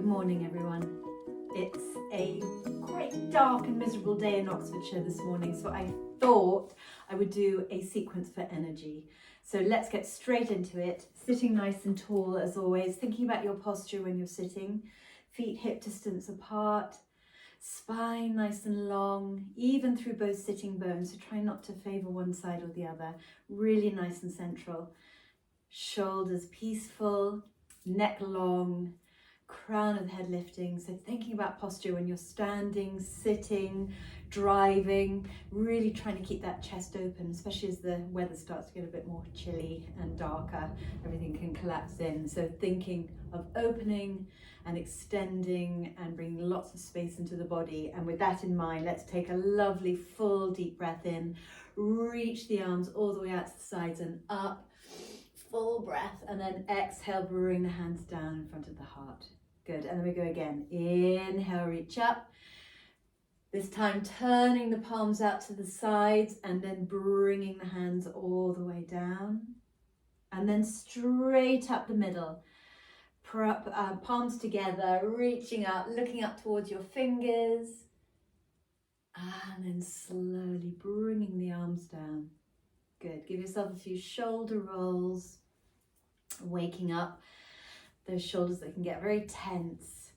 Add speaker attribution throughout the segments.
Speaker 1: Good morning, everyone. It's a quite dark and miserable day in Oxfordshire this morning, so I thought I would do a sequence for energy. So let's get straight into it. Sitting nice and tall as always, thinking about your posture when you're sitting, feet hip distance apart, spine nice and long, even through both sitting bones, so try not to favour one side or the other, really nice and central. Shoulders peaceful, neck long, crown of the head lifting. So thinking about posture when you're standing, sitting, driving, really trying to keep that chest open, especially as the weather starts to get a bit more chilly and darker, everything can collapse in. So thinking of opening and extending and bringing lots of space into the body. And with that in mind, let's take a lovely full deep breath in, reach the arms all the way out to the sides and up, full breath, and then exhale, bring the hands down in front of the heart. Good, and then we go again. Inhale, reach up. This time turning the palms out to the sides and then bringing the hands all the way down. And then straight up the middle. Palms together, reaching up, looking up towards your fingers. And then slowly bringing the arms down. Good, give yourself a few shoulder rolls. Waking up those shoulders that can get very tense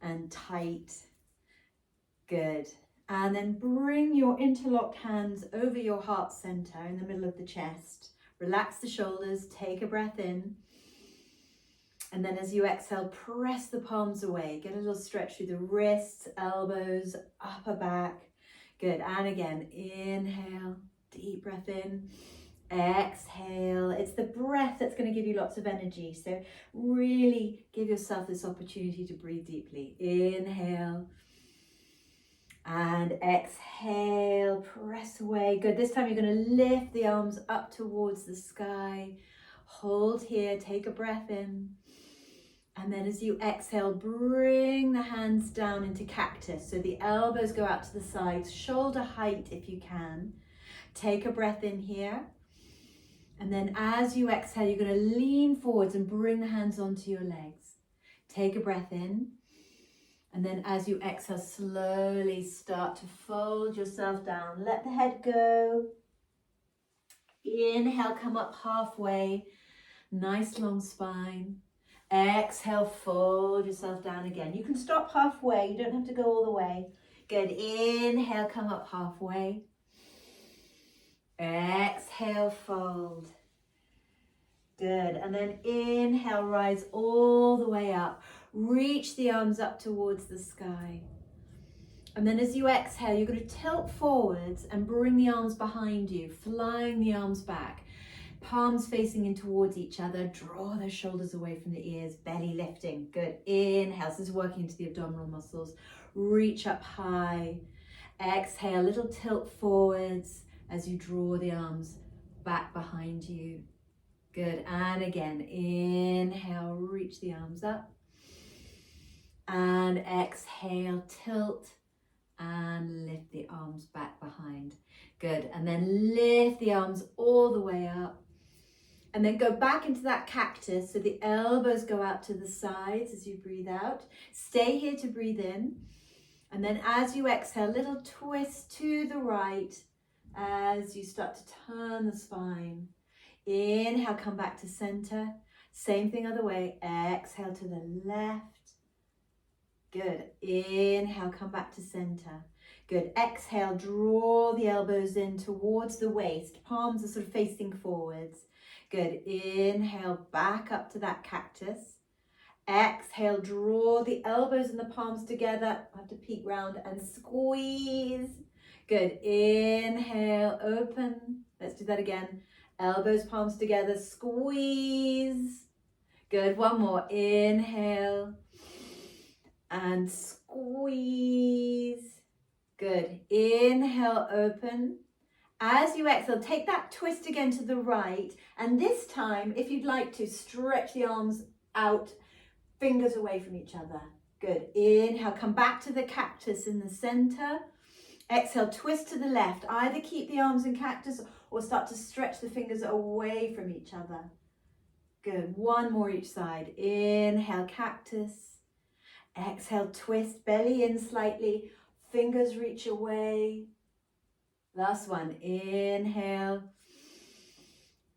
Speaker 1: and tight. Good. And then bring your interlocked hands over your heart center in the middle of the chest. Relax the shoulders, take a breath in. And then as you exhale, press the palms away. Get a little stretch through the wrists, elbows, upper back. Good. And again, inhale, deep breath in. Exhale. It's the breath that's going to give you lots of energy. So really give yourself this opportunity to breathe deeply. Inhale and exhale. Press away. Good. This time you're going to lift the arms up towards the sky. Hold here. Take a breath in. And then as you exhale, bring the hands down into cactus. So the elbows go out to the sides, shoulder height if you can. Take a breath in here. And then as you exhale, you're going to lean forwards and bring the hands onto your legs. Take a breath in. And then as you exhale, slowly start to fold yourself down. Let the head go. Inhale, come up halfway. Nice long spine. Exhale, fold yourself down again. You can stop halfway. You don't have to go all the way. Good. Inhale, come up halfway. Exhale, fold. Good. And then inhale, rise all the way up. Reach the arms up towards the sky. And then as you exhale, you're going to tilt forwards and bring the arms behind you, flying the arms back. Palms facing in towards each other. Draw the shoulders away from the ears, belly lifting. Good. Inhale. This is working into the abdominal muscles. Reach up high. Exhale, little tilt forwards as you draw the arms back behind you. Good. And again, inhale, reach the arms up. And exhale, tilt and lift the arms back behind. Good. And then lift the arms all the way up. And then go back into that cactus so the elbows go out to the sides as you breathe out. Stay here to breathe in. And then as you exhale, little twist to the right as you start to turn the spine. Inhale, come back to center. Same thing other way. Exhale to the left. Good. Inhale, come back to center. Good. Exhale, draw the elbows in towards the waist. Palms are sort of facing forwards. Good. Inhale, back up to that cactus. Exhale, draw the elbows and the palms together. I have to peek round and squeeze. Good. Inhale, open. Let's do that again. Elbows, palms together, squeeze. Good. One more. Inhale and squeeze. Good. Inhale, open. As you exhale, take that twist again to the right. And this time, if you'd like to, stretch the arms out, fingers away from each other. Good. Inhale, come back to the cactus in the center. Exhale, twist to the left. Either keep the arms in cactus or start to stretch the fingers away from each other. Good. One more each side. Inhale, cactus. Exhale, twist, belly in slightly, fingers reach away. Last one, inhale.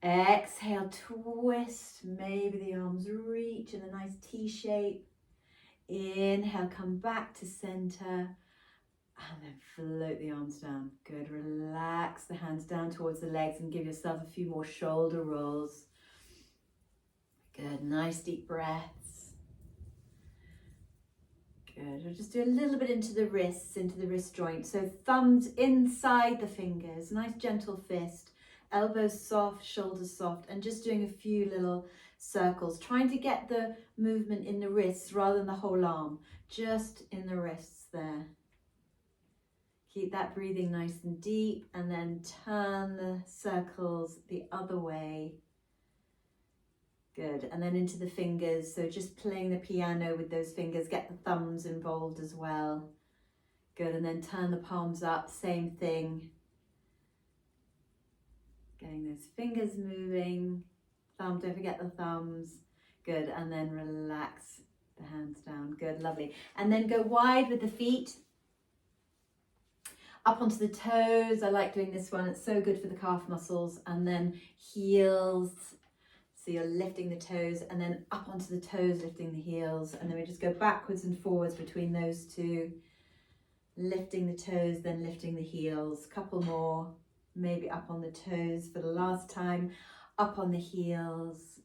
Speaker 1: Exhale, twist, maybe the arms reach in a nice T shape. Inhale, come back to center. And then float the arms down. Good, relax the hands down towards the legs and give yourself a few more shoulder rolls. Good, nice deep breaths. Good, we'll just do a little bit into the wrists, into the wrist joint. So thumbs inside the fingers, nice gentle fist. Elbows soft, shoulders soft, and just doing a few little circles, trying to get the movement in the wrists rather than the whole arm, just in the wrists there. Keep that breathing nice and deep, and then turn the circles the other way. Good, and then into the fingers, so just playing the piano with those fingers, get the thumbs involved as well. Good, and then turn the palms up, same thing. Getting those fingers moving, don't forget the thumbs. Good, and then relax the hands down. Good, lovely. And then go wide with the feet. Up onto the toes. I like doing this one. It's so good for the calf muscles. And then heels. So you're lifting the toes and then up onto the toes, lifting the heels. And then we just go backwards and forwards between those two. Lifting the toes, then lifting the heels. Couple more. Maybe up on the toes for the last time. Up on the heels.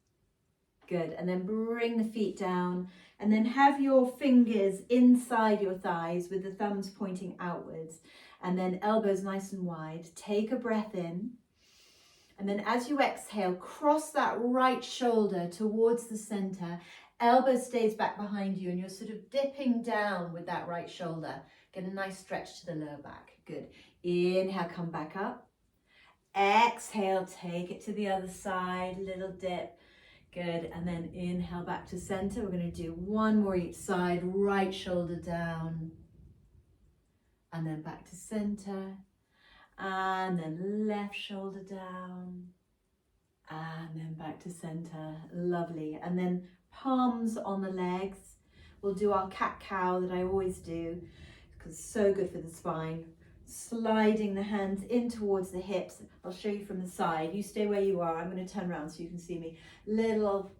Speaker 1: Good. And then bring the feet down. And then have your fingers inside your thighs with the thumbs pointing outwards. And then elbows nice and wide. Take a breath in. And then as you exhale, cross that right shoulder towards the center. Elbow stays back behind you and you're sort of dipping down with that right shoulder. Get a nice stretch to the lower back. Good. Inhale, come back up. Exhale, take it to the other side, little dip. Good. And then inhale back to center. We're going to do one more each side. Right shoulder down. And then back to center. And then left shoulder down. And then back to center. Lovely. And then palms on the legs. We'll do our cat-cow that I always do because it's so good for the spine. Sliding the hands in towards the hips. I'll show you from the side. You stay where you are. I'm going to turn around so you can see me. Little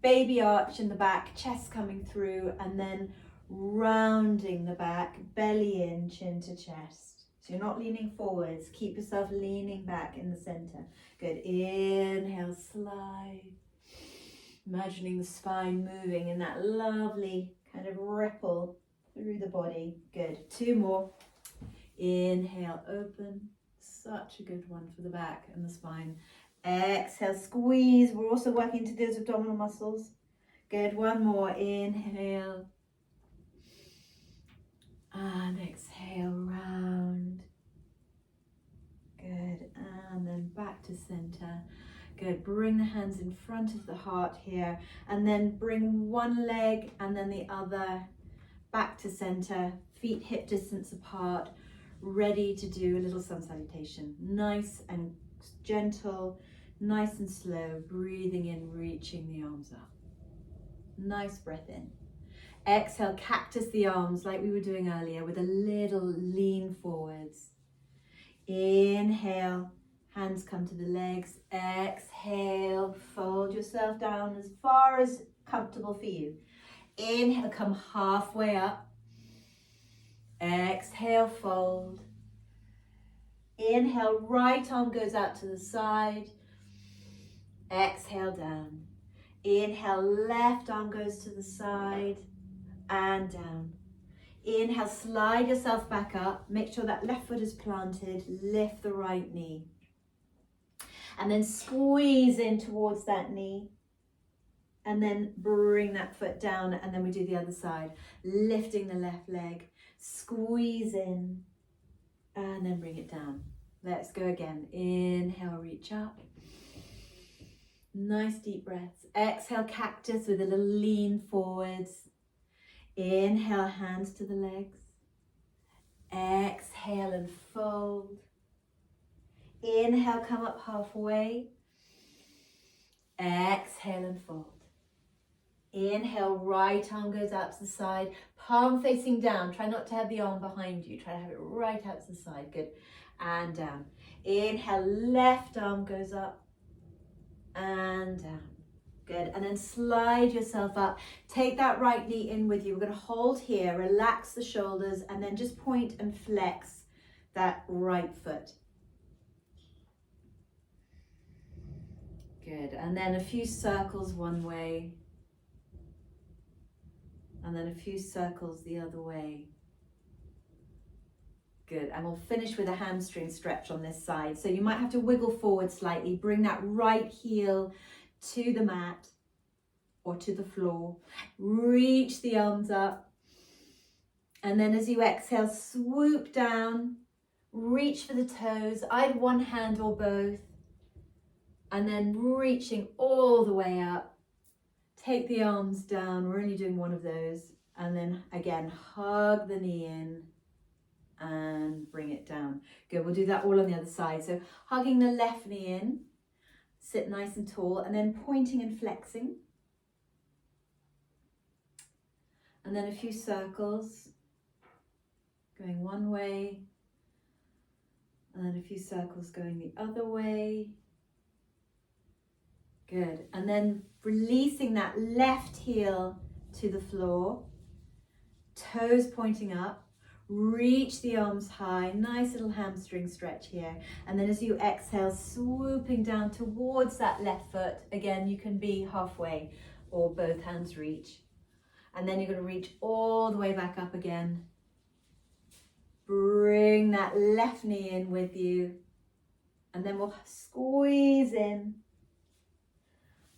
Speaker 1: baby arch in the back, chest coming through, and then rounding the back, belly in, chin to chest. So you're not leaning forwards. Keep yourself leaning back in the center. Good. Inhale, slide. Imagining the spine moving in that lovely kind of ripple through the body. Good. Two more. Inhale, open. Such a good one for the back and the spine. Exhale, squeeze. We're also working to those abdominal muscles. Good. One more. Inhale. And exhale, round. Good. And then back to center. Good. Bring the hands in front of the heart here. And then bring one leg and then the other back to center. Feet hip distance apart. Ready to do a little sun salutation. Nice and gentle, nice and slow. Breathing in, reaching the arms up. Nice breath in. Exhale, cactus the arms like we were doing earlier with a little lean forwards. Inhale, hands come to the legs. Exhale, fold yourself down as far as comfortable for you. Inhale, come halfway up. Exhale, fold. Inhale, right arm goes out to the side. Exhale, down. Inhale, left arm goes to the side and down. Inhale, slide yourself back up. Make sure that left foot is planted. Lift the right knee. And then squeeze in towards that knee. And then bring that foot down. And then we do the other side. Lifting the left leg. Squeeze in. And then bring it down. Let's go again. Inhale, reach up. Nice deep breaths. Exhale, cactus with a little lean forwards. Inhale, hands to the legs. Exhale and fold. Inhale, come up halfway. Exhale and fold. Inhale, right arm goes out to the side, palm facing down. Try not to have the arm behind you. Try to have it right out to the side. Good. And down. Inhale, left arm goes up and down. Good. And then slide yourself up. Take that right knee in with you. We're going to hold here, relax the shoulders, and then just point and flex that right foot. Good. And then a few circles one way. And then a few circles the other way. Good. And we'll finish with a hamstring stretch on this side. So you might have to wiggle forward slightly. Bring that right heel to the mat or to the floor. Reach the arms up. And then as you exhale, swoop down. Reach for the toes, either one hand or both. And then reaching all the way up. Take the arms down. We're only doing one of those. And then again, hug the knee in and bring it down. Good, we'll do that all on the other side. So hugging the left knee in. Sit nice and tall, and then pointing and flexing. And then a few circles, going one way, and then a few circles going the other way. Good. And then releasing that left heel to the floor, toes pointing up. Reach the arms high, nice little hamstring stretch here. And then as you exhale, swooping down towards that left foot. Again, you can be halfway or both hands reach. And then you're going to reach all the way back up again. Bring that left knee in with you. And then we'll squeeze in.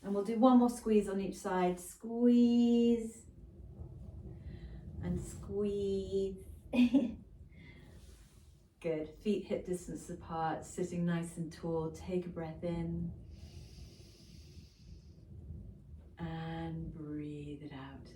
Speaker 1: And we'll do one more squeeze on each side. Squeeze and squeeze. Good. Feet hip distance apart, sitting nice and tall. Take a breath in and breathe it out.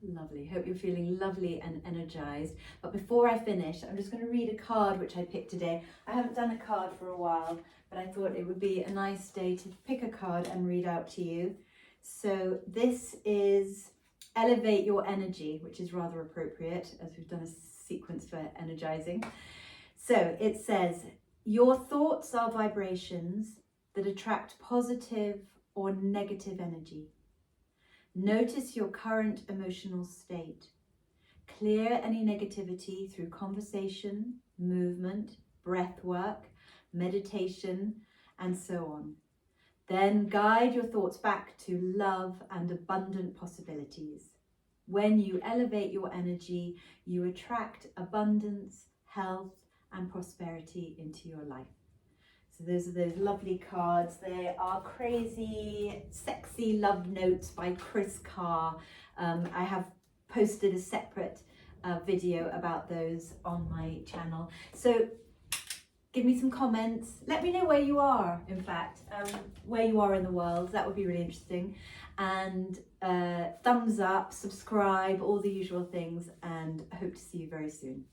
Speaker 1: Lovely. Hope you're feeling lovely and energized. But before I finish, I'm just going to read a card which I picked today. I haven't done a card for a while, but I thought it would be a nice day to pick a card and read out to you. So this is Elevate Your Energy, which is rather appropriate as we've done a sequence for energizing. So it says, your thoughts are vibrations that attract positive or negative energy. Notice your current emotional state. Clear any negativity through conversation, movement, breath work, meditation, and so on. Then guide your thoughts back to love and abundant possibilities. When you elevate your energy, you attract abundance, health, and prosperity into your life. So those are those lovely cards. They are crazy, sexy love notes by Chris Carr. I have posted a separate video about those on my channel. So give me some comments. Let me know where you are, in fact, where you are in the world. That would be really interesting. And thumbs up, subscribe, all the usual things, and I hope to see you very soon.